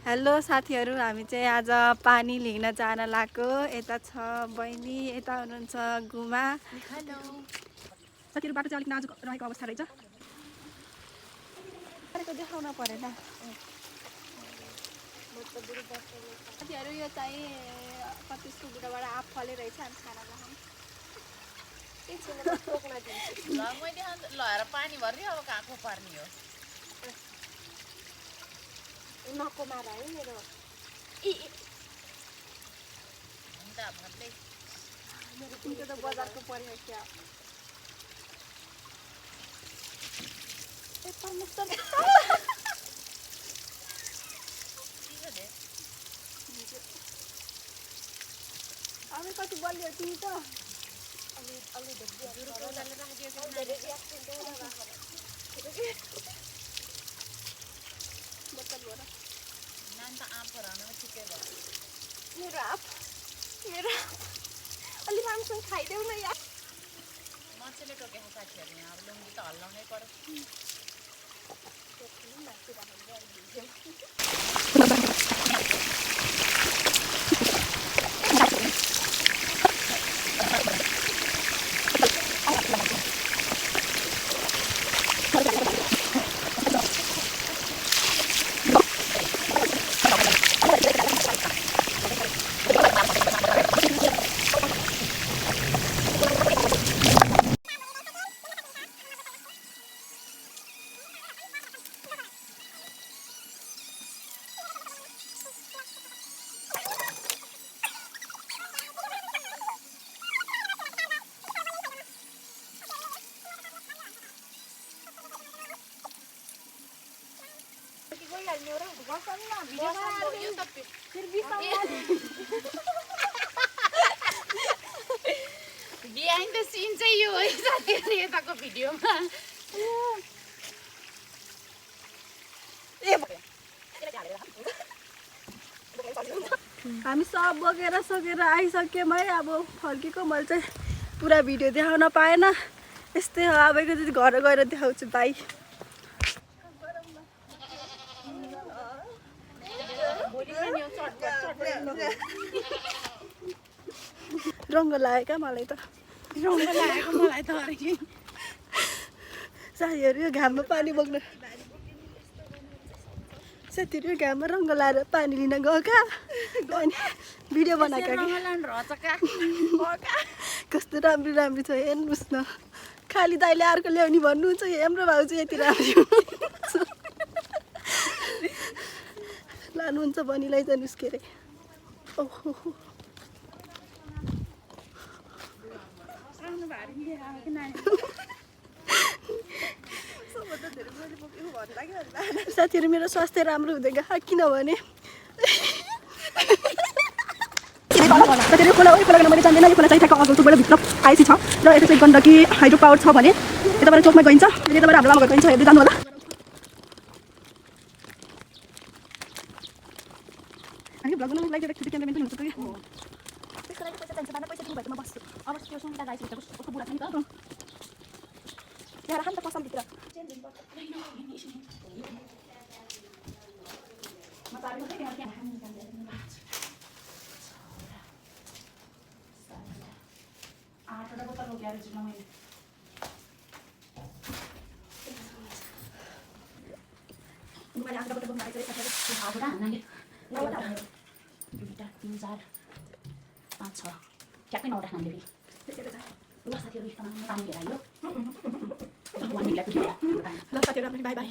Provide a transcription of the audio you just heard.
Hello साथीहरू, हामी चाहिँ आज पानी लिन जान लागेको। यता छ बहिनी, यता हुनुहुन्छ गुमा। साथीहरू बाटो चाहिँ अलिक नाजुक रहेको अवस्था रहेछ। देखाउन परेन साथीहरू, यो चाहिँ कति सुब्रोबाट आफ फले रहेछ। हामी खाना नखाउँ पानी भर्ने अब काको पर्ने हो नको मार है मेरो तिम्रो त बजारको पऱ्यो क्या। अब कति बलियो तिमी त मेरो अलि राम्रोसँग खाइदेऊ न यार। मच्छरले टोकेको साथीहरू यहाँ अब लुङ्गी त हल्लाउनै पर्यो। बिहाइन्ड द सिन चाहिँ यो है साथीहरू, यताको भिडियोमा हामी सब बोकेर सकेर आइसक्यौँ है। अब फर्केको मैले चाहिँ पुरा भिडियो देखाउन पाएन। यस्तै हो, अब चाहिँ घर गएर देखाउँछु। बाई। रङ्ग लाग्यो क्या मलाई त। साथीहरू यो घाममा पानी बोक्नु, साथीहरू यो घाममा रङ्ग लाएर पानी लिन गएका अनि भिडियो बनाएका कस्तो राम्रो राम्रो छ हेर्नुहोस् न। खाली दाइले अर्को ल्याउने भन्नुहुन्छ, हाम्रो भाउ चाहिँ यति राम्रो लानुहुन्छ बनिलाई जानुहोस् के अरे। ओहो साथीहरू, मेरो स्वास्थ्य राम्रो हुँदैन किनभने खोला मैले जान्दैन। यो खोला चाहिँ ठ्याक्क अगलचोकबाट भित्र आइसी छ र यता चाहिँ गण्डकी हाइड्रो पावर छ भने यताबाट चोकमा गइन्छ, यताबाट हाम्रो लामा घर गइन्छ। हेर्दै जानु होला। हामी भ्लग बनाउनुको लागि एउटा खिड्की क्यामेराम्यान पनि हुन्छ कि त्यसको लागि पैसा चाहिन्छ। बाबा पैसा दिनु भएकोमा बस्छु। अब त्यो सुन्दा गाइस भित्र कस्तो बुढा छ नि त यहाँ राख्नु त पसलभित्र। ठ्याक्कै नौवटा नामले ल साथीहरू पानी लिएर आयो। ल साथीहरू, बाई बाई।